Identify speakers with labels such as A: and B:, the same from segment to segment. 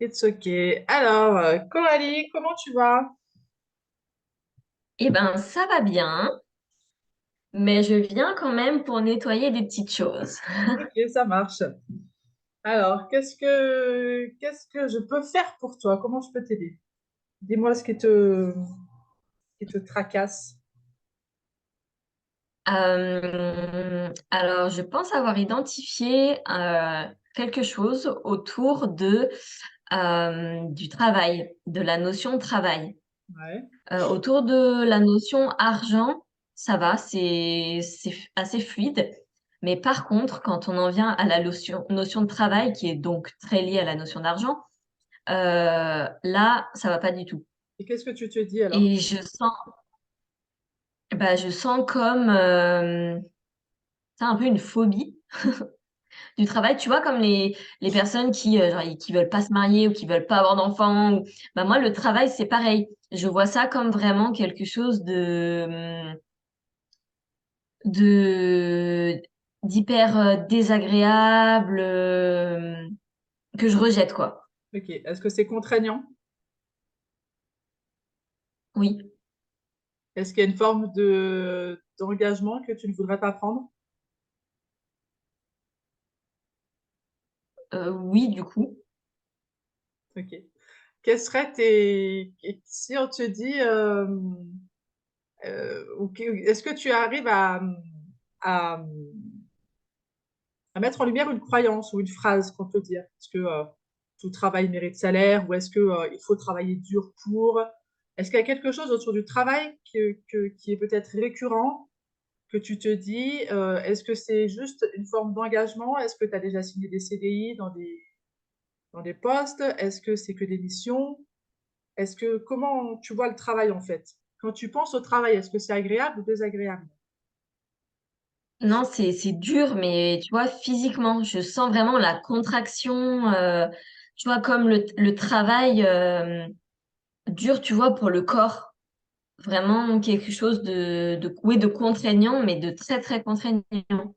A: It's okay. Alors, Coralie, comment tu vas?
B: Eh ben, ça va bien, mais je viens quand même pour nettoyer des petites choses.
A: Ok, ça marche. Alors, qu'est-ce que je peux faire pour toi? Comment je peux t'aider? Dis-moi ce qui te tracasse.
B: Alors, je pense avoir identifié quelque chose autour du travail, de la notion de travail.
A: Ouais.
B: Autour de la notion argent, ça va, c'est assez fluide. Mais par contre, quand on en vient à la notion de travail, qui est donc très liée à la notion d'argent, là, ça va pas du tout.
A: Et qu'est-ce que tu te dis alors?
B: Et je sens comme c'est un peu une phobie du travail. Tu vois, comme les personnes qui veulent pas se marier ou qui veulent pas avoir d'enfants. Bah, moi, le travail, c'est pareil. Je vois ça comme vraiment quelque chose de d'hyper désagréable que je rejette, quoi.
A: Ok. Est-ce que c'est contraignant?
B: Oui.
A: Est-ce qu'il y a une forme d'engagement que tu ne voudrais pas prendre?
B: Oui, du coup.
A: Ok. Si on te dit, ok, est-ce que tu arrives à, à mettre en lumière une croyance ou une phrase qu'on peut dire? Est-ce que tout travail mérite salaire ou est-ce que il faut travailler dur pour? Est-ce qu'il y a quelque chose autour du travail qui est peut-être récurrent, que tu te dis, est-ce que c'est juste une forme d'engagement? Est-ce que tu as déjà signé des CDI dans des postes? Est-ce que c'est que des missions? Comment tu vois le travail en fait? Quand tu penses au travail, est-ce que c'est agréable ou désagréable?
B: Non, c'est dur, mais tu vois, physiquement, je sens vraiment la contraction, tu vois, comme le travail dur, tu vois, pour le corps. Vraiment quelque chose oui, de contraignant, mais de très, très contraignant.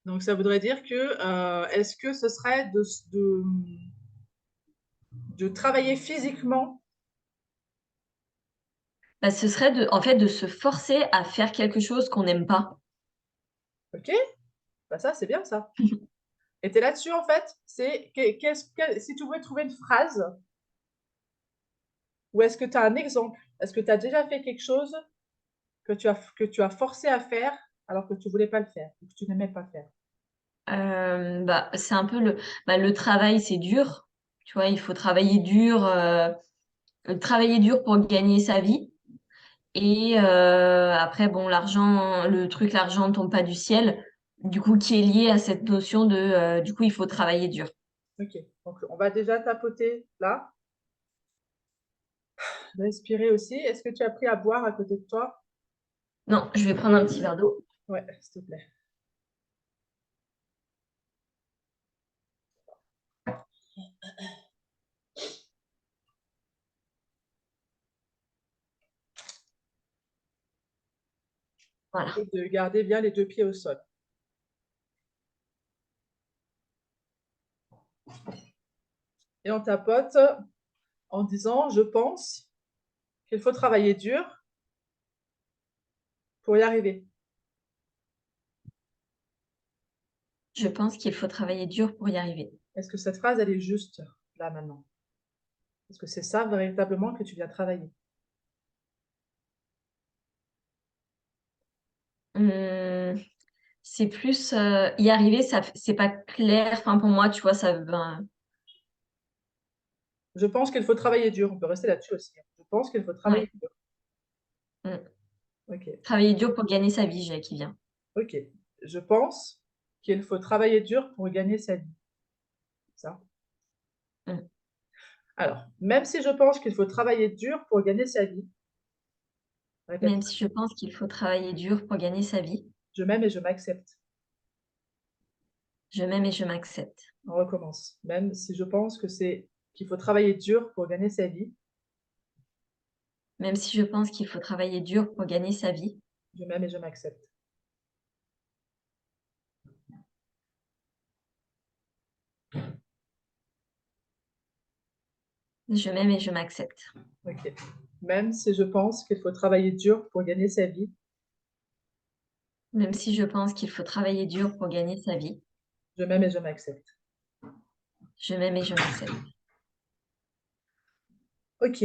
A: Donc ça voudrait dire que est-ce que ce serait de travailler physiquement?
B: Bah, ce serait en fait, de se forcer à faire quelque chose qu'on n'aime pas.
A: Ok, bah ça c'est bien ça. Et tu es là-dessus en fait, si tu pouvais trouver une phrase, ou est-ce que tu as un exemple? Est-ce que tu as déjà fait quelque chose que tu as forcé à faire alors que tu voulais pas le faire, ou que tu n'aimais pas faire?
B: Bah, c'est un peu le travail, c'est dur. Tu vois, il faut travailler dur pour gagner sa vie. Et après, bon, l'argent ne tombe pas du ciel, du coup, qui est lié à cette notion du coup, il faut travailler dur.
A: Ok, donc on va déjà tapoter là, respirer aussi. Est-ce que tu as pris à boire à côté de toi?
B: Non, je vais prendre un petit verre d'eau.
A: Ouais, s'il te plaît.
B: Voilà.
A: Essaye de garder bien les deux pieds au sol. Et on tapote en disant, je pense qu'il faut travailler dur pour y arriver.
B: Je pense qu'il faut travailler dur pour y arriver.
A: Est-ce que cette phrase, elle est juste là maintenant? Est-ce que c'est ça véritablement que tu viens travailler?
B: Hum, c'est plus y arriver, ça, c'est pas clair. Enfin, pour moi, tu vois,
A: Je pense qu'il faut travailler dur. On peut rester là-dessus aussi, hein. Je pense qu'il faut
B: ouais.
A: travailler dur.
B: Hum.
A: Ok,
B: Travailler dur pour gagner sa vie, j'ai qui vient.
A: ok. Je pense qu'il faut travailler dur pour gagner sa vie. Ça.
B: Hum.
A: Alors, même si je pense qu'il faut travailler dur pour gagner sa vie, répète,
B: Même si je pense qu'il faut travailler dur pour gagner sa vie,
A: je m'aime et je m'accepte.
B: je m'aime et je m'accepte.
A: On recommence. Même si je pense qu'il faut travailler dur pour gagner sa vie,
B: Même si je pense qu'il faut travailler dur pour gagner sa vie,
A: je m'aime et je m'accepte.
B: Je m'aime et je m'accepte.
A: Ok. Même si je pense qu'il faut travailler dur pour gagner sa vie,
B: Même si je pense qu'il faut travailler dur pour gagner sa vie,
A: je m'aime et je m'accepte.
B: je m'aime et je m'accepte.
A: Ok,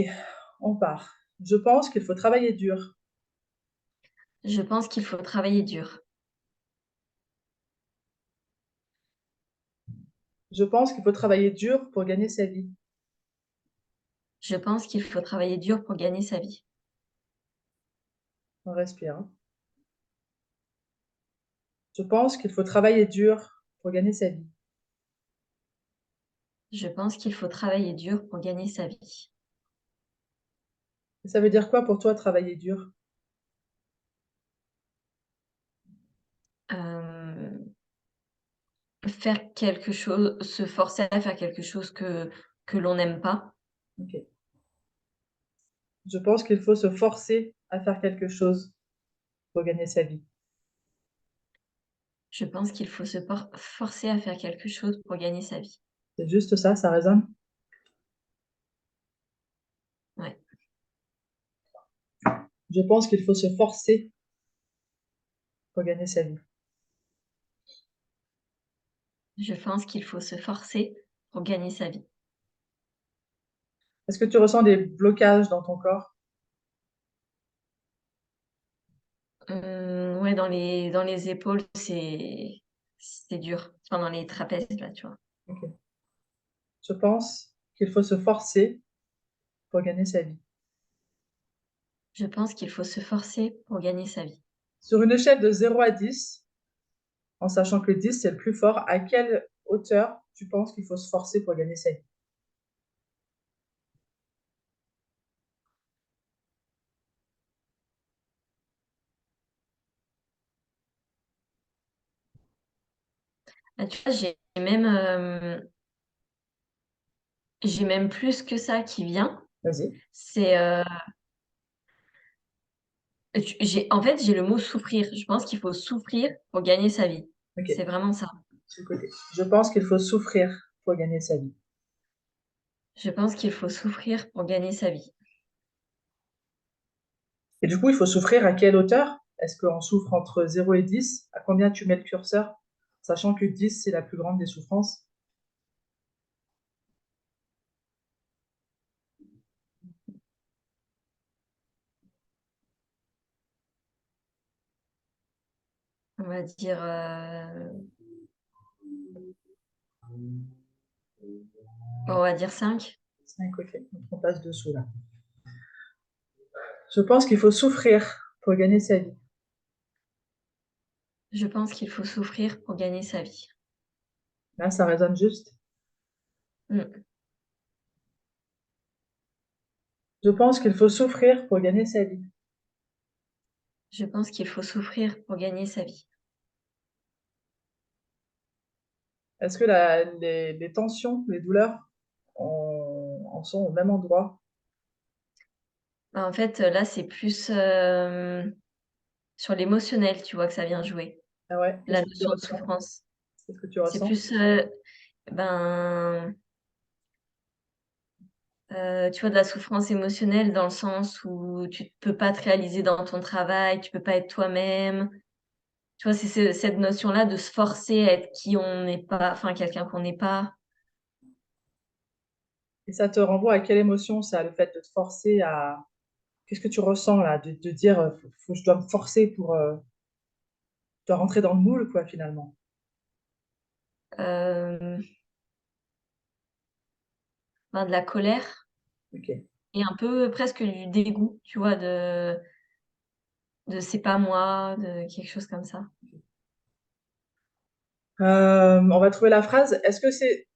A: on part. Je pense qu'il faut travailler dur.
B: Je pense qu'il faut travailler dur.
A: Je pense qu'il faut travailler dur pour gagner sa vie.
B: Je pense qu'il faut travailler dur pour gagner sa vie.
A: On respire, hein. Je pense qu'il faut travailler dur pour gagner sa vie.
B: Je pense qu'il faut travailler dur pour gagner sa vie.
A: Et ça veut dire quoi pour toi, travailler dur?
B: Hem, Faire quelque chose, se forcer à faire quelque chose que l'on n'aime pas.
A: Ok. Je pense qu'il faut se forcer à faire quelque chose pour gagner sa vie.
B: Je pense qu'il faut se forcer à faire quelque chose pour gagner sa vie.
A: C'est juste ça, ça résonne?
B: Ouais.
A: Je pense qu'il faut se forcer pour gagner sa vie.
B: Je pense qu'il faut se forcer pour gagner sa vie.
A: Est-ce que tu ressens des blocages dans ton corps?
B: Ouais, dans les épaules, c'est dur. Enfin, dans les trapèzes, là, tu vois?
A: Ok. Je pense qu'il faut se forcer pour gagner sa vie.
B: Je pense qu'il faut se forcer pour gagner sa vie.
A: Sur une échelle de 0 à 10, en sachant que 10 c'est le plus fort, à quelle hauteur tu penses qu'il faut se forcer pour gagner sa vie?
B: Bah, tu vois, j'ai même plus que ça qui vient.
A: Vas-y.
B: C'est, en fait, j'ai le mot souffrir. Je pense qu'il faut souffrir pour gagner sa vie.
A: Ok.
B: C'est vraiment ça.
A: Sur le côté. Je pense qu'il faut souffrir pour gagner sa vie.
B: Je pense qu'il faut souffrir pour gagner sa vie.
A: Et du coup, il faut souffrir à quelle hauteur? Est-ce qu'on souffre entre 0 et 10? À combien tu mets le curseur? Sachant que 10, c'est la plus grande des souffrances.
B: On va dire, 5.
A: 5, ok. Donc, on passe dessous là. Je pense qu'il faut souffrir pour gagner sa vie.
B: Je pense qu'il faut souffrir pour gagner sa vie.
A: Là, ça résonne juste.
B: Mmh.
A: Je pense qu'il faut souffrir pour gagner sa vie.
B: Je pense qu'il faut souffrir pour gagner sa vie.
A: Est-ce que les tensions, les douleurs en sont au même endroit?
B: Bah, en fait, là, c'est plus, sur l'émotionnel, tu vois, que ça vient jouer,
A: Ah ouais, qu'est-ce
B: la
A: que tu
B: notion de
A: ressens?
B: souffrance.
A: Qu'est-ce que tu
B: C'est
A: ressens?
B: plus, ben, tu vois, de la souffrance émotionnelle dans le sens où tu peux pas te réaliser dans ton travail, tu peux pas être toi-même. Tu vois, c'est cette notion-là de se forcer à être qui on n'est pas, enfin quelqu'un qu'on n'est pas.
A: Et ça te renvoie à quelle émotion, ça, le fait de te forcer à... Qu'est-ce que tu ressens là, de dire, je dois me forcer pour... je dois rentrer dans le moule, quoi, finalement.
B: Hem, de la colère
A: Ok.
B: et un peu presque du dégoût, tu vois, de «c'est pas moi», de quelque chose comme ça.
A: On va trouver la phrase. Est-ce que c'est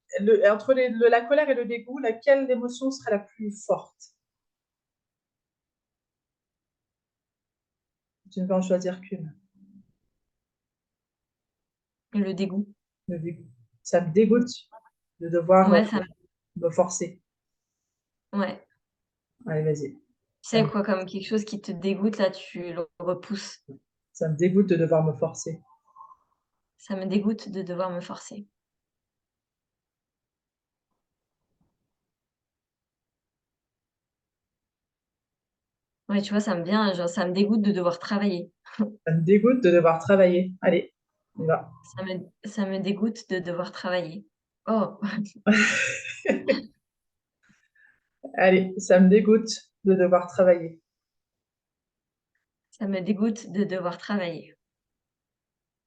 A: entre la colère et le dégoût, laquelle émotion serait la plus forte? Tu ne peux en choisir qu'une.
B: Le dégoût.
A: Le dégoût. Ça me dégoûte de devoir
B: Ouais, ça me
A: me forcer.
B: ouais.
A: Allez, vas-y.
B: Tu
A: Ça
B: sais
A: me,
B: quoi, comme quelque chose qui te dégoûte, là, tu le repousses.
A: ça me dégoûte de devoir me forcer.
B: Ça me dégoûte de devoir me forcer. Ouais, tu vois, ça me vient, genre, ça me dégoûte de devoir travailler.
A: Ça me dégoûte de devoir travailler. Allez, on y va.
B: Ça me dégoûte de devoir travailler. Oh,
A: Allez, ça me dégoûte de devoir travailler.
B: ça me dégoûte de devoir travailler.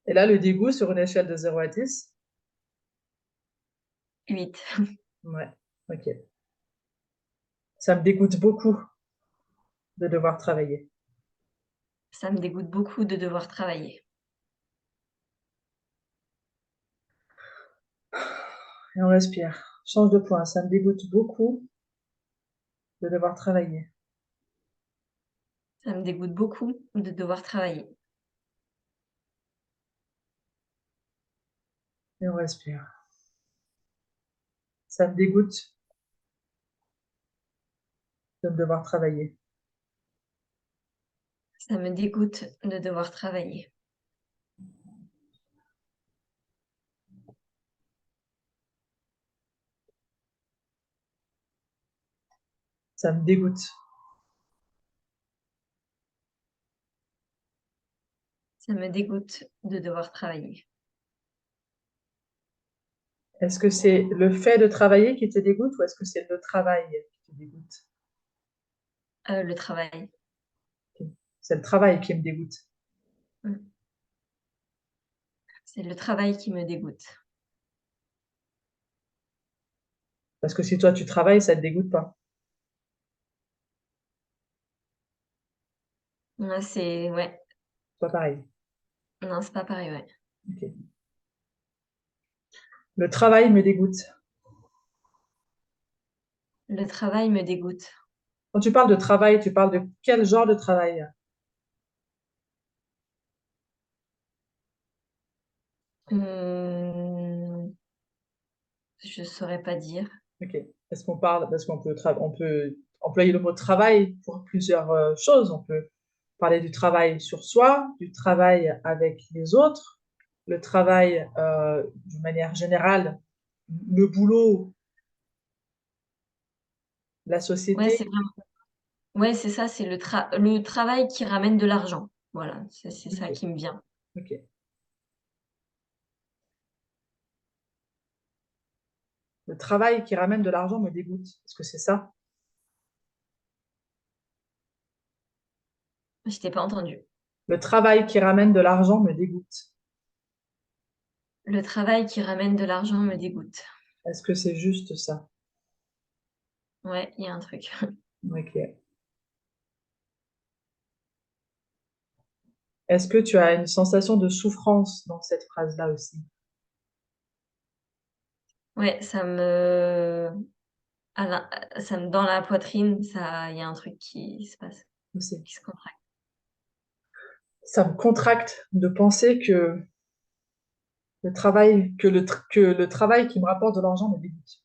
A: Et là, le dégoût sur une échelle de 0 à 10.
B: 8.
A: Ouais, ok. Ça me dégoûte beaucoup de devoir travailler.
B: Ça me dégoûte beaucoup de devoir travailler.
A: Et on respire. Change de point. Ça me dégoûte beaucoup de devoir travailler.
B: Ça me dégoûte beaucoup de devoir travailler.
A: Et on respire. Ça me dégoûte de devoir travailler.
B: Ça me dégoûte de devoir travailler.
A: Ça me dégoûte.
B: Ça me dégoûte de devoir travailler.
A: Est-ce que c'est le fait de travailler qui te dégoûte ou est-ce que c'est le travail qui te dégoûte?
B: Le travail.
A: Ok. C'est le travail qui me dégoûte.
B: Mmh. C'est le travail qui me dégoûte.
A: Parce que si toi tu travailles, ça te dégoûte pas.
B: Ouais, ouais.
A: C'est pas pareil.
B: Non, c'est pas pareil, ouais.
A: Ok. Le travail me dégoûte.
B: Le travail me dégoûte.
A: Quand tu parles de travail, tu parles de quel genre de travail?
B: Mmh, je saurais pas dire.
A: Ok. Est-ce qu'on parle, parce on peut employer le mot travail pour plusieurs choses. On peut parler du travail sur soi, du travail avec les autres, le travail d'une manière générale, le boulot, la
B: Ouais,
A: société.
B: c'est vraiment ouais, c'est ça, c'est le travail qui ramène de l'argent. Voilà, c'est ça
A: Ok.
B: qui me vient.
A: Ok. Le travail qui ramène de l'argent me dégoûte. Est-ce que c'est ça?
B: Je t'ai pas entendu.
A: Le travail qui ramène de l'argent me dégoûte.
B: Le travail qui ramène de l'argent me dégoûte.
A: Est-ce que c'est juste ça?
B: Ouais, il y a un truc.
A: Ok. Est-ce que tu as une sensation de souffrance dans cette phrase-là aussi?
B: Ouais, ça me dans la poitrine, ça il y a un truc qui se passe,
A: Aussi.
B: qui se contracte.
A: Ça me contracte de penser que que le travail qui me rapporte de l'argent me dégoûte.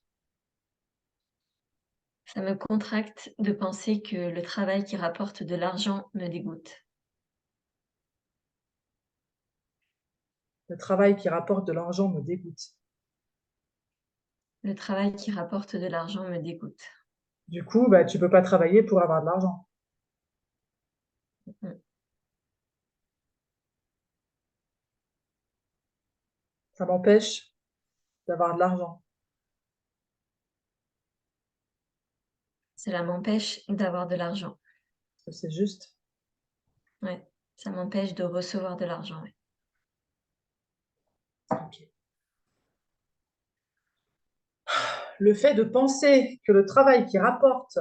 B: Ça me contracte de penser que le travail qui rapporte de l'argent me dégoûte.
A: Le travail qui rapporte de l'argent me dégoûte.
B: Le travail qui rapporte de l'argent me dégoûte.
A: Du coup, bah, tu peux pas travailler pour avoir de l'argent.
B: Mmh.
A: Ça m'empêche d'avoir de l'argent.
B: Cela m'empêche d'avoir de l'argent.
A: C'est juste.
B: Ouais, ça m'empêche de recevoir de l'argent, ouais.
A: Ok. Le fait de penser que le travail qui rapporte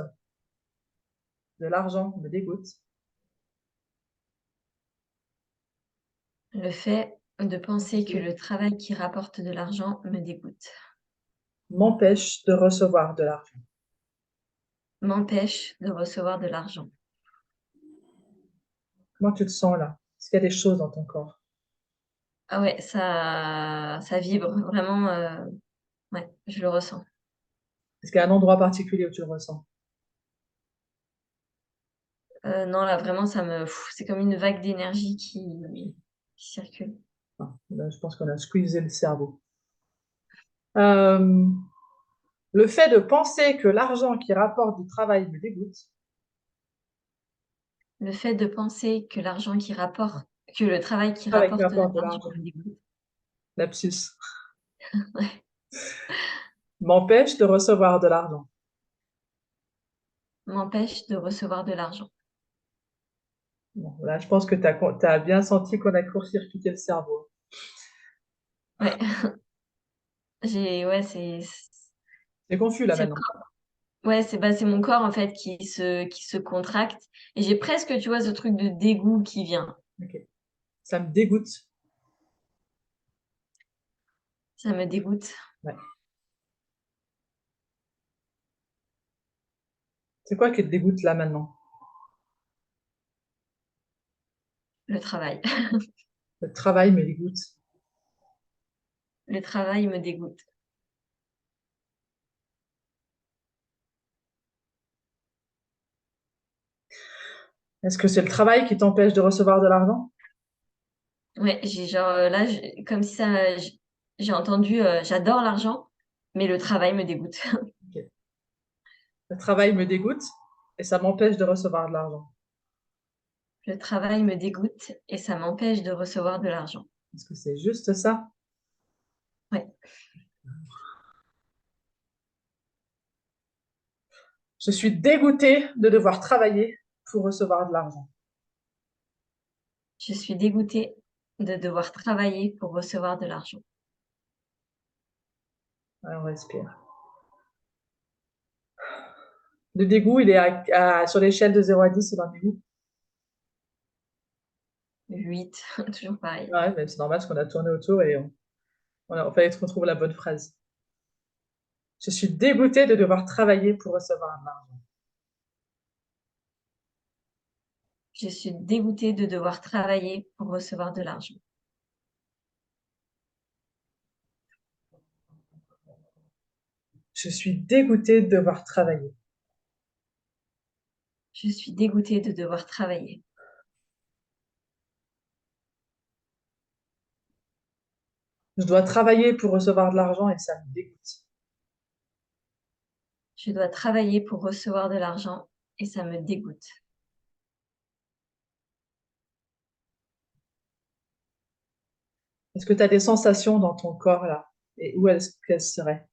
A: de l'argent me dégoûte
B: Le fait de penser que le travail qui rapporte de l'argent me dégoûte.
A: m'empêche de recevoir de l'argent.
B: M'empêche de recevoir de l'argent.
A: Comment tu te sens là? Est-ce qu'il y a des choses dans ton corps?
B: Ah ouais, ça vibre vraiment, ouais, je le ressens.
A: Est-ce qu'il y a un endroit particulier où tu le ressens?
B: Non, là, vraiment, c'est comme une vague d'énergie
A: Ok.
B: qui circule.
A: Ah, là, je pense qu'on a squeezé le cerveau. Euh, le fait de penser que l'argent qui rapporte du travail me dégoûte
B: Le fait de penser que le travail qui
A: Travail qui
B: rapporte de
A: rapporte de
B: l'argent
A: l'argent.
B: me dégoûte.
A: Lapsus.
B: Ouais.
A: M'empêche de recevoir de l'argent.
B: M'empêche de recevoir de l'argent.
A: Bon, là, je pense que tu as bien senti qu'on a court-circuité le cerveau.
B: Ouais, ouais,
A: C'est confus là
B: c'est le
A: maintenant.
B: corps. Ouais, c'est mon corps en fait qui se contracte et j'ai presque, tu vois, ce truc de dégoût qui vient.
A: Ok. Ça me dégoûte.
B: Ça me dégoûte.
A: Ouais. C'est quoi qui te dégoûte là maintenant?
B: Le travail.
A: Le travail me dégoûte.
B: Le travail me dégoûte.
A: Est-ce que c'est le travail qui t'empêche de recevoir de l'argent?
B: Ouais, j'ai genre là, comme si ça, j'ai entendu, j'adore l'argent, mais le travail me dégoûte.
A: Ok. Le travail me dégoûte et ça m'empêche de recevoir de l'argent.
B: Le travail me dégoûte et ça m'empêche de recevoir de l'argent.
A: Est-ce que c'est juste ça?
B: Ouais,
A: Je suis dégoûtée de devoir travailler pour recevoir de l'argent.
B: je suis dégoûtée de devoir travailler pour recevoir de l'argent.
A: Alors, on respire. Le dégoût, il est sur l'échelle de 0 à 10, il en est où?
B: 8, toujours pareil.
A: Ouais, mais c'est normal parce qu'on a tourné autour et on fallait qu'on trouve la bonne phrase. Je suis dégoûtée de devoir travailler pour recevoir de l'argent.
B: Je suis dégoûtée de devoir travailler pour recevoir de l'argent.
A: Je suis dégoûtée de devoir travailler.
B: Je suis dégoûtée de devoir travailler.
A: Je dois travailler pour recevoir de l'argent et ça me dégoûte.
B: Je dois travailler pour recevoir de l'argent et ça me dégoûte.
A: Est-ce que tu as des sensations dans ton corps là? Et où est-ce qu'elles seraient?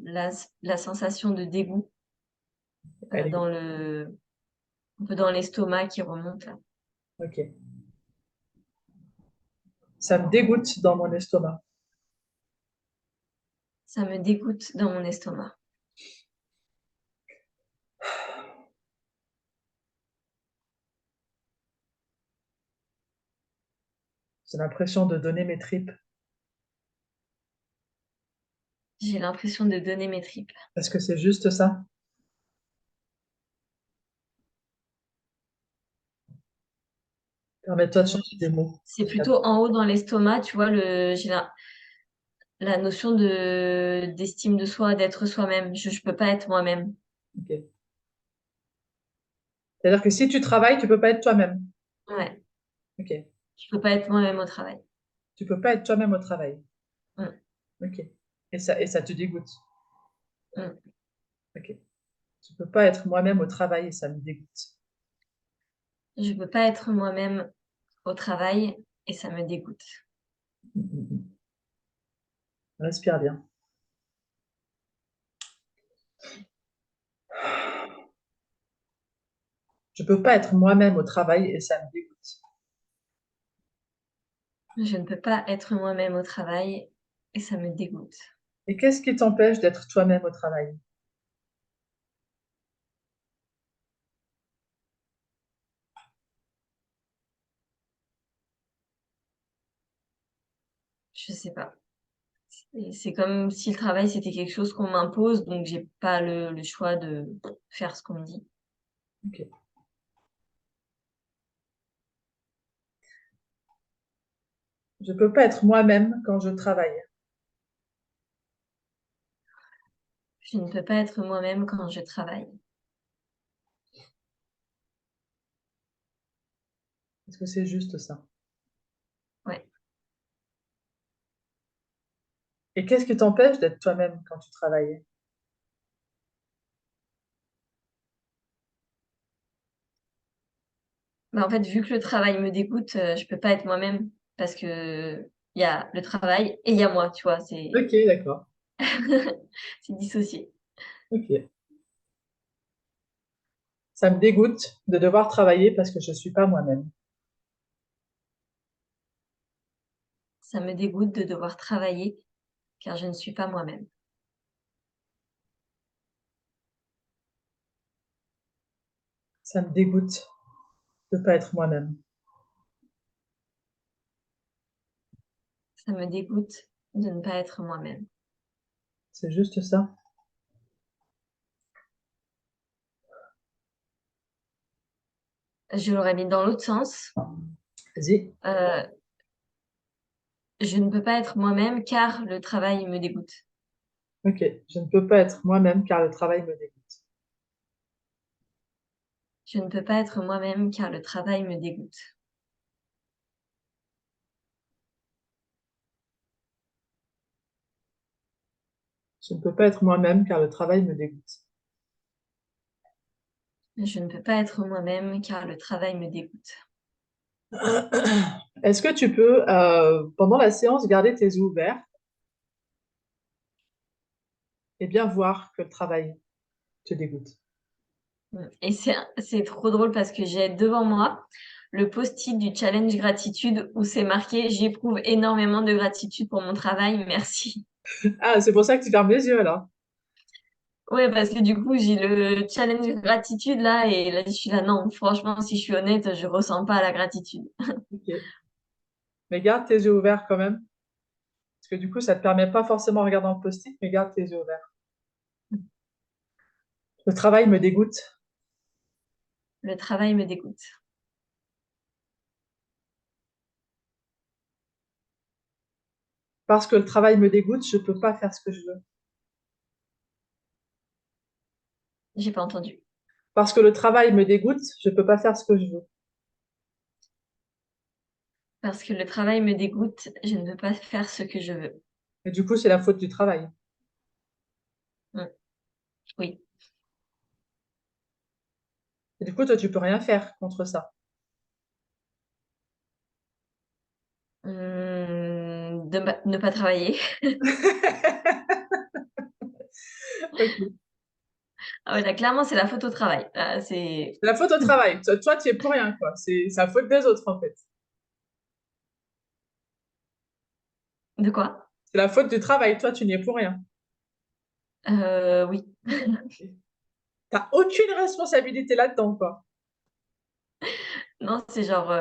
B: La sensation de dégoût
A: Elle est...
B: un peu dans l'estomac qui remonte là.
A: Ok. Ça me dégoûte dans mon estomac.
B: Ça me dégoûte dans mon estomac.
A: J'ai l'impression de donner mes tripes.
B: J'ai l'impression de donner mes tripes.
A: Est-ce que c'est juste ça? Permets-toi de
B: Mmh,
A: changer des mots.
B: c'est plutôt en haut dans l'estomac, tu vois, j'ai la notion d'estime de soi, d'être soi-même. Je peux pas être moi-même.
A: Ok. C'est-à-dire que si tu travailles, tu peux pas être toi-même.
B: Ouais,
A: Ok.
B: je peux pas être moi-même au travail.
A: Tu peux pas être toi-même au travail.
B: Mmh,
A: Ok. Et ça te dégoûte.
B: mmh.
A: Ok. Tu peux pas être moi-même au travail et ça me dégoûte.
B: Je peux pas être moi-même au travail et ça me dégoûte.
A: Respire bien. Je peux pas être moi-même au travail et ça me dégoûte.
B: Je ne peux pas être moi-même au travail et ça me dégoûte.
A: Et qu'est-ce qui t'empêche d'être toi-même au travail?
B: Je sais pas. C'est comme si le travail, c'était quelque chose qu'on m'impose, donc j'ai pas le choix de faire ce qu'on me dit.
A: Ok. Je peux pas être moi-même quand je travaille.
B: Je ne peux pas être moi-même quand je travaille.
A: Est-ce que c'est juste ça?
B: Ouais.
A: Et qu'est-ce qui t'empêche d'être toi-même quand tu travailles?
B: Bah, en fait, vu que le travail me dégoûte, je peux pas être moi-même parce que il y a le travail et il y a moi, tu vois? C'est
A: OK, d'accord.
B: c'est dissocié.
A: OK. Ça me dégoûte de devoir travailler parce que je suis pas moi-même.
B: Ça me dégoûte de devoir travailler car je ne suis pas moi-même.
A: Ça me dégoûte de pas être moi-même.
B: Ça me dégoûte de ne pas être moi-même.
A: C'est juste ça?
B: Je l'aurais mis dans l'autre sens,
A: Vas-y.
B: heu, je ne peux pas être moi-même car le travail me dégoûte.
A: OK. Je ne peux pas être moi-même car le travail me dégoûte.
B: Je ne peux pas être moi-même car le travail me dégoûte.
A: Je ne peux pas être moi-même car le travail me dégoûte.
B: Je ne peux pas être moi-même car le travail me dégoûte.
A: Est-ce que tu peux, pendant la séance, garder tes yeux ouverts et bien voir que le travail te dégoûte?
B: Et c'est trop drôle parce que j'ai devant moi le post-it du challenge gratitude où c'est marqué: «J'éprouve énormément de gratitude pour mon travail, merci».
A: Ah, c'est pour ça que tu fermes les yeux, là?
B: Ouais, parce que du coup, j'ai le challenge gratitude là et là, je suis là: «Non, franchement, si je suis honnête, je ressens pas la gratitude».
A: OK. Mais garde tes yeux ouverts quand même, parce que du coup, ça te permet pas forcément en regardant le post-it, mais garde tes yeux ouverts. Le travail me dégoûte
B: Le travail me dégoûte.
A: parce que le travail me dégoûte, je peux pas faire ce que je veux.
B: J'ai pas entendu.
A: Parce que le travail me dégoûte, je peux pas faire ce que je veux.
B: Parce que le travail me dégoûte, je ne peux pas faire ce que je veux.
A: Et du coup, c'est la faute du travail.
B: Mmh, oui.
A: Et du coup, toi, tu peux rien faire contre ça.
B: De pas ne pas travailler.
A: OK.
B: Ah ouais, là, clairement, c'est la faute au travail. Là, c'est
A: C'est la faute au travail. Toi, tu y es pour rien, quoi. C'est la faute des autres, en fait.
B: de quoi?
A: C'est la faute du travail. Toi, tu n'y es pour rien.
B: Oui.
A: Tu as aucune responsabilité là-dedans, quoi.
B: Non, c'est genre,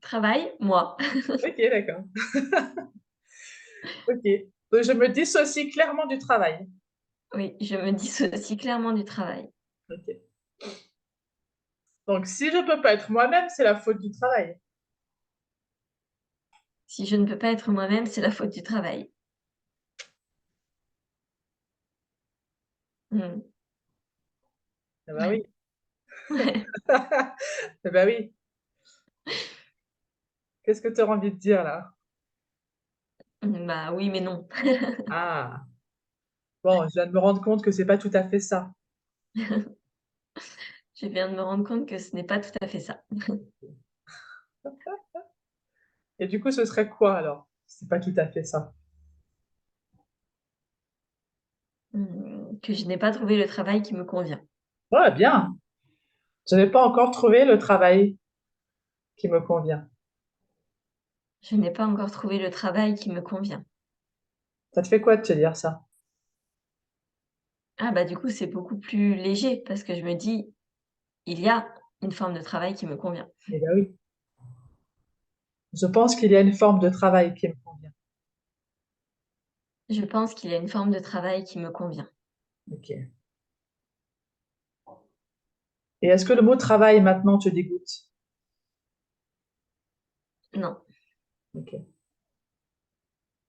B: travail, moi.
A: OK, d'accord. OK. Donc je me dissocie clairement du travail.
B: Oui, je me dissocie clairement du travail.
A: OK. Donc si je peux pas être moi-même, c'est la faute du travail.
B: Si je ne peux pas être moi-même, c'est la faute du travail. Mmh.
A: Ah bah
B: Ouais.
A: oui.
B: Ouais.
A: Ah bah oui. Qu'est-ce que tu auras envie de dire là?
B: Bah, oui, mais non.
A: Ah, bon, je viens de me rendre compte que c'est pas tout à fait ça.
B: Je viens de me rendre compte que ce n'est pas tout à fait ça.
A: Et du coup, ce serait quoi alors? C'est pas tout à fait ça.
B: Que je n'ai pas trouvé le travail qui me convient.
A: Ouais, bien. Je n'ai pas encore trouvé le travail qui me convient.
B: Je n'ai pas encore trouvé le travail qui me convient.
A: Ça te fait quoi de te dire ça?
B: Ah bah, du coup, c'est beaucoup plus léger parce que je me dis: «Il y a une forme de travail qui me convient».
A: Eh ben oui. Je pense qu'il y a une forme de travail qui me convient.
B: Je pense qu'il y a une forme de travail qui me convient.
A: OK. Et est-ce que le mot travail maintenant te dégoûte?
B: Non,
A: OK.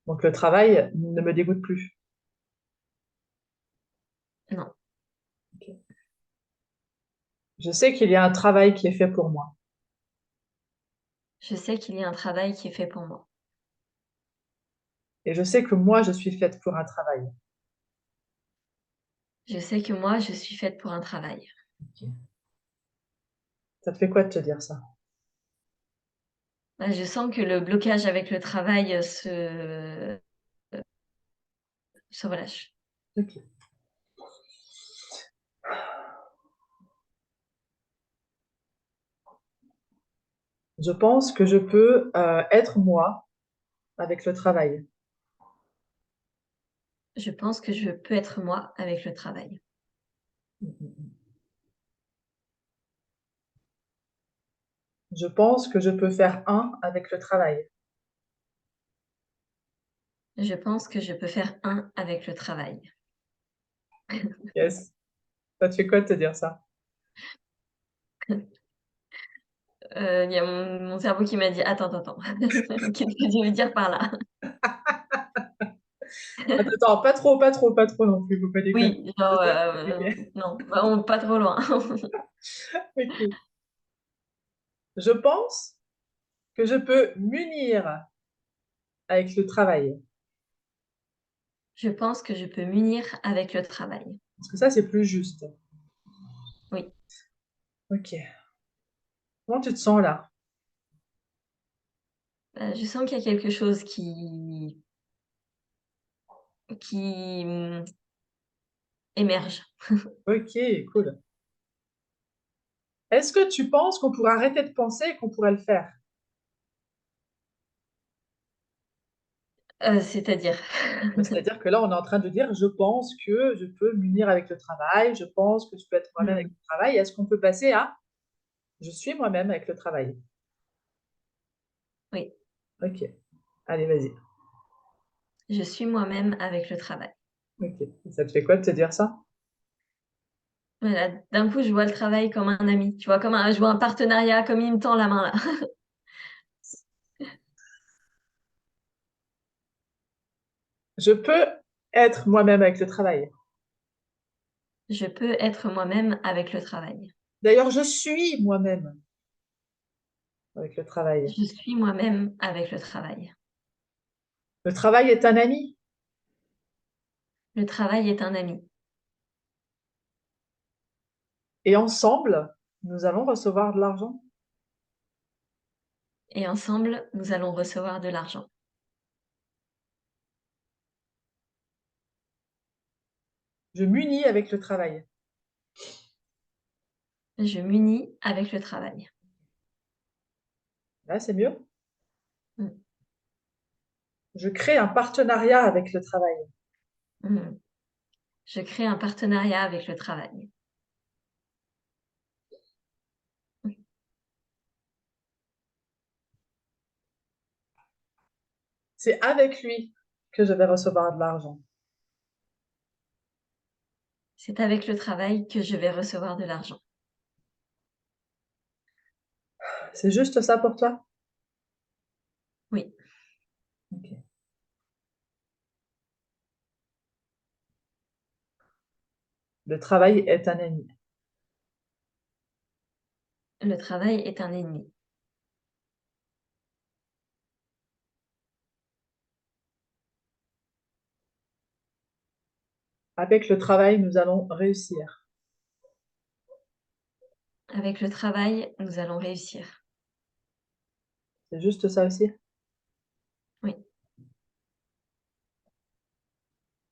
A: Donc le travail ne me dégoûte plus.
B: non.
A: OK. Je sais qu'il y a un travail qui est fait pour moi.
B: Je sais qu'il y a un travail qui est fait pour moi.
A: Et je sais que moi, je suis faite pour un travail.
B: Je sais que moi, je suis faite pour un travail.
A: OK. Ça te fait quoi de te dire ça?
B: Bah, je sens que le blocage avec le travail se relâche.
A: Ok. Je pense que je peux être moi avec le travail.
B: Je pense que je peux être moi avec le travail.
A: Je pense que je peux faire un avec le travail.
B: Je pense que je peux faire un avec le travail.
A: Yes. Ça te fait quoi de te dire ça?
B: Il y a mon cerveau qui m'a dit: «Attends, attends, attends, qu'est-ce que tu veux dire par là?»
A: Attends, attends, pas trop, pas trop, pas trop non plus, faut pas déconner.
B: Oui, genre,
A: Ok.
B: non, vraiment pas trop loin.
A: Ok. Je pense que je peux m'unir avec le travail.
B: Je pense que je peux m'unir avec le travail.
A: Parce que ça, c'est plus juste.
B: Oui,
A: Ok. Comment tu te sens là?
B: je sens qu'il y a quelque chose qui, émerge.
A: Ok, cool. Est-ce que tu penses qu'on pourrait arrêter de penser et qu'on pourrait le faire?
B: C'est-à-dire?
A: C'est-à-dire que là, on est en train de dire, je pense que je peux m'unir avec le travail, je pense que je peux être moi-même avec
B: Mmh,
A: le travail. Est-ce qu'on peut passer à je suis moi-même avec le travail?
B: oui,
A: Ok. Allez, vas-y.
B: je suis moi-même avec le travail.
A: Ok. Ça te fait quoi de te dire ça?
B: Voilà, d'un coup, je vois le travail comme un ami, tu vois? Je vois un partenariat, comme il me tend la main là.
A: Je peux être moi-même avec le travail.
B: Je peux être moi-même avec le travail.
A: D'ailleurs, je suis moi-même avec le travail.
B: Je suis moi-même avec le travail.
A: Le travail est un ami.
B: Le travail est un ami
A: Et ensemble, nous allons recevoir de l'argent.
B: et ensemble, nous allons recevoir de l'argent.
A: Je m'unis avec le travail.
B: Je m'unis avec le travail.
A: Là, c'est mieux.
B: Mmh,
A: Je crée un partenariat avec le travail.
B: mmh. Je crée un partenariat avec le travail. Mmh.
A: C'est avec lui que je vais recevoir de l'argent.
B: C'est avec le travail que je vais recevoir de l'argent.
A: C'est juste ça pour toi?
B: Oui,
A: Ok. Le travail est un ami.
B: le travail est un ennemi.
A: Avec le travail, nous allons réussir.
B: Avec le travail, nous allons réussir.
A: C'est juste ça aussi?
B: Oui,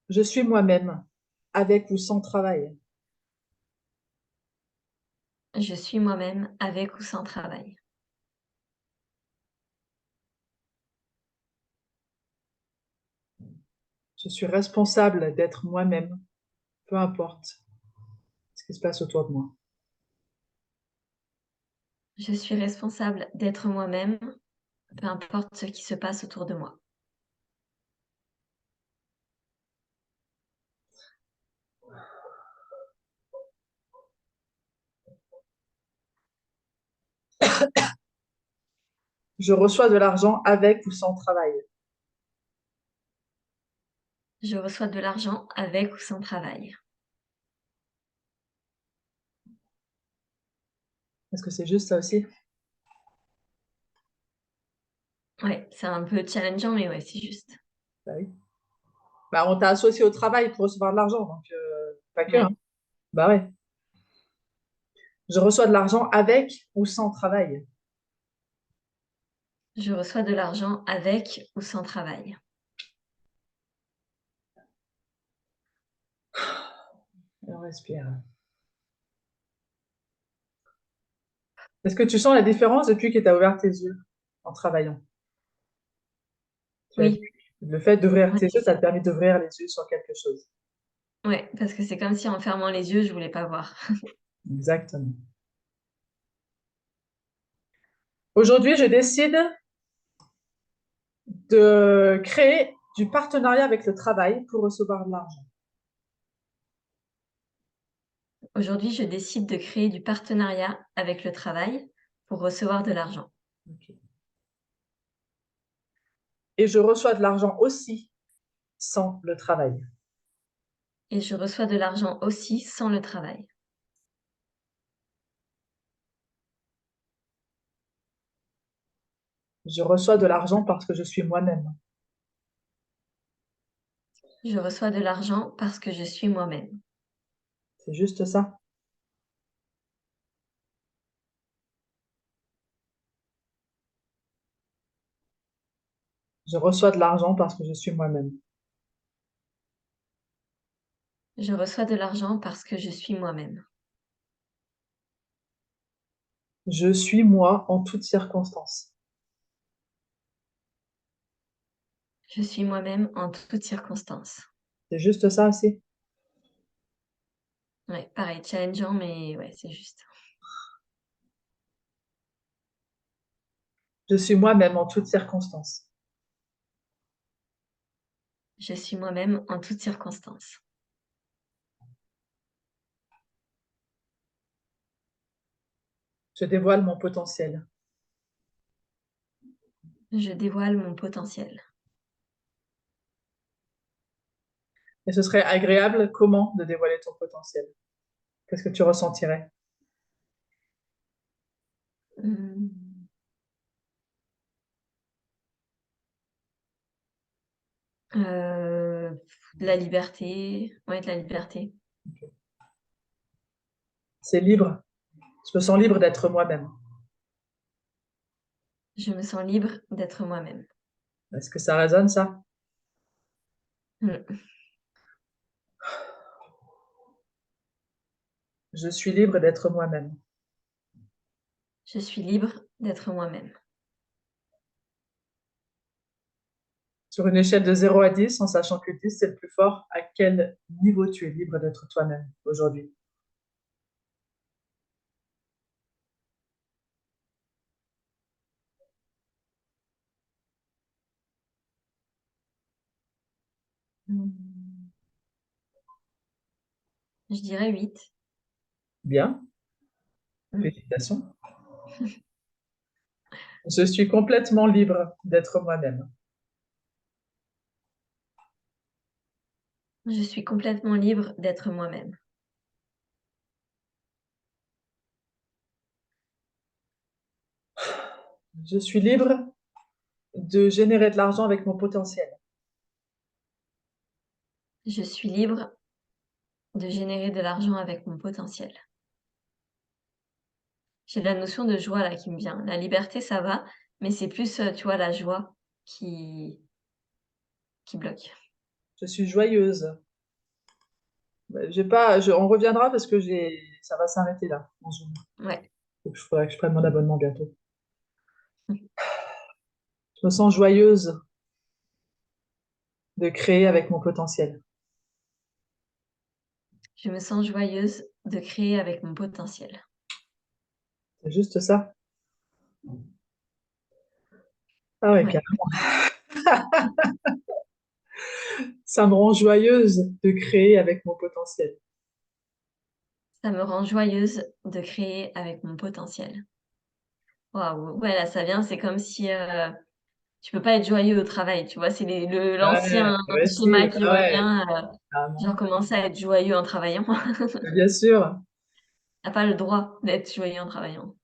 A: Je suis moi-même, avec ou sans travail.
B: je suis moi-même avec ou sans travail.
A: Je suis responsable d'être moi-même, peu importe ce qui se passe autour de moi.
B: Je suis responsable d'être moi-même, peu importe ce qui se passe autour de moi.
A: Je reçois de l'argent avec ou sans travail.
B: Je reçois de l'argent avec ou sans travail.
A: Est-ce que c'est juste ça aussi?
B: Ouais, c'est un peu challengeant, mais ouais, c'est juste.
A: Bah oui. Bah, on t'a associé au travail pour recevoir de l'argent, donc pas que, hein.
B: Ouais.
A: Bah ouais. Je reçois de l'argent avec ou sans travail.
B: Je reçois de l'argent avec ou sans travail.
A: Et on respire. Est-ce que tu sens la différence depuis que tu as ouvert tes yeux en travaillant?
B: Oui,
A: Le fait d'ouvrir
B: ouais,
A: tes yeux, ça te permet d'ouvrir les yeux sur quelque chose.
B: ouais, parce que c'est comme si en fermant les yeux, je voulais pas voir.
A: Exactement. Aujourd'hui, je décide de créer du partenariat avec le travail pour recevoir de l'argent.
B: Aujourd'hui, je décide de créer du partenariat avec le travail pour recevoir de l'argent.
A: Ok. Et je reçois de l'argent aussi sans le travail.
B: Et je reçois de l'argent aussi sans le travail.
A: Je reçois de l'argent parce que je suis moi-même.
B: Je reçois de l'argent parce que je suis moi-même.
A: C'est juste ça. Je reçois de l'argent parce que je suis moi-même.
B: Je reçois de l'argent parce que je suis moi-même.
A: Je suis moi en toutes circonstances.
B: Je suis moi-même en toutes circonstances.
A: C'est juste ça aussi.
B: Ouais, pareil, challengeant, mais ouais, c'est juste.
A: Je suis moi-même en toutes circonstances.
B: Je suis moi-même en toutes circonstances.
A: Je dévoile mon potentiel.
B: Je dévoile mon potentiel.
A: Et ce serait agréable comment de dévoiler ton potentiel? Qu'est-ce que tu ressentirais?
B: Mmh. De la liberté, ouais, de la liberté.
A: C'est libre. Je me sens libre d'être moi-même.
B: Je me sens libre d'être moi-même.
A: Est-ce que ça résonne, ça?
B: Mmh.
A: Je suis libre d'être moi-même.
B: Je suis libre d'être moi-même.
A: Sur une échelle de 0 à 10, en sachant que 10, c'est le plus fort, à quel niveau tu es libre d'être toi-même aujourd'hui?
B: Mmh. Je dirais 8.
A: Bien,
B: Mmh.
A: félicitations. Je suis complètement libre d'être moi-même.
B: Je suis complètement libre d'être moi-même.
A: Je suis libre de générer de l'argent avec mon potentiel.
B: Je suis libre de générer de l'argent avec mon potentiel. J'ai la notion de joie là qui me vient. La liberté, ça va, mais c'est plus, tu vois, la joie qui qui bloque.
A: Je suis joyeuse. J'ai pas, on reviendra parce que ça va s'arrêter là, en Zoom.
B: Ouais.
A: Donc, il faudra que je prenne mon abonnement bientôt. Je me sens joyeuse de créer avec mon potentiel.
B: Je me sens joyeuse de créer avec mon potentiel.
A: C'est juste ça. Ah ouais,
B: Ouais.
A: carrément. Ça me rend joyeuse de créer avec mon potentiel.
B: Ça me rend joyeuse de créer avec mon potentiel. Waouh, ouais, là, ça vient, c'est comme si, tu peux pas être joyeux au travail, tu vois? C'est
A: Ouais,
B: l'ancien
A: moi aussi,
B: schéma qui
A: bah ouais,
B: revient,
A: carrément.
B: genre commencer à être joyeux en travaillant.
A: Bien sûr,
B: Tu pas le droit d'être joyeux en travaillant.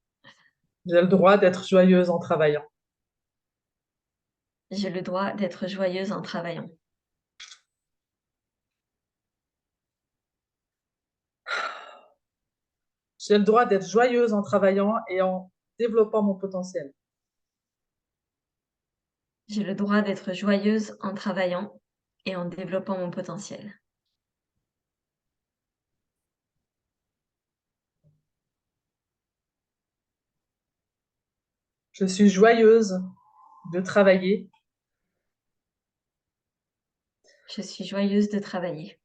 A: j'ai le droit d'être joyeuse en travaillant.
B: J'ai le droit d'être joyeuse en travaillant.
A: J'ai le droit d'être joyeuse en travaillant et en développant mon potentiel.
B: J'ai le droit d'être joyeuse en travaillant et en développant mon potentiel.
A: Je suis joyeuse de travailler
B: Je suis joyeuse de travailler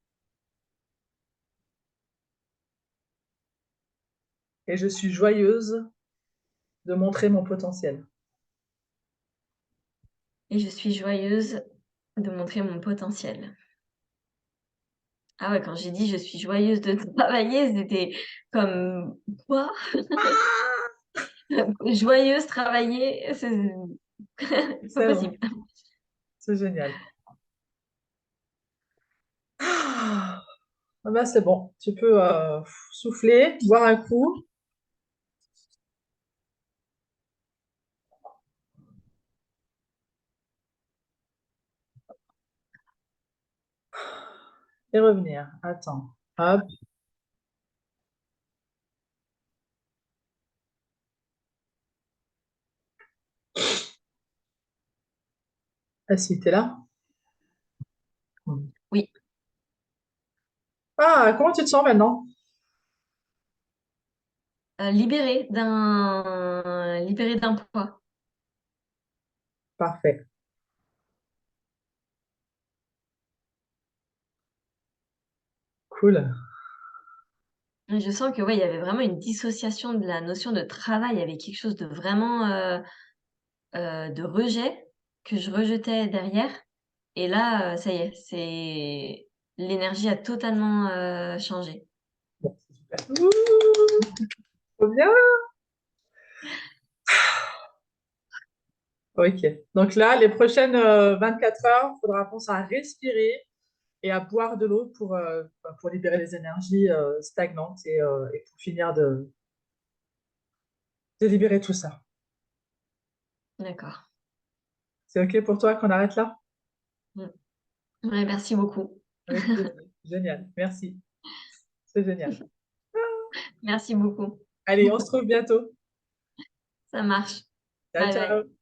A: et je suis joyeuse de montrer mon potentiel.
B: et je suis joyeuse de montrer mon potentiel. Ah ouais, quand j'ai dit: «Je suis joyeuse de travailler», c'était comme: «Quoi? Joyeuse, travailler?» c'est pas
A: Excellent,
B: possible.
A: c'est génial. Ah ben, c'est bon, tu peux souffler, boire un coup et revenir. Attends, hop, ah si, t'es là.
B: Oui,
A: Ah, comment tu te sens maintenant?
B: libérée d'un poids.
A: Parfait, cool.
B: Et je sens que, ouais, il y avait vraiment une dissociation de la notion de travail. Il y avait quelque chose de vraiment, de rejet, que je rejetais derrière. Et là, ça y est, l'énergie a totalement, changé.
A: Bon, c'est super. Ouh, trop bien. Ok. Donc là, les prochaines 24 heures, il faudra penser à respirer et à boire de l'eau pour libérer les énergies stagnantes et pour finir de libérer tout ça.
B: D'accord.
A: C'est ok pour toi qu'on arrête là?
B: Mmh. Ouais, merci beaucoup.
A: Avec plaisir. Génial. Merci. C'est génial.
B: Merci beaucoup.
A: Allez, on se retrouve bientôt.
B: Ça marche.
A: Ciao,
B: Bye bye.
A: ciao.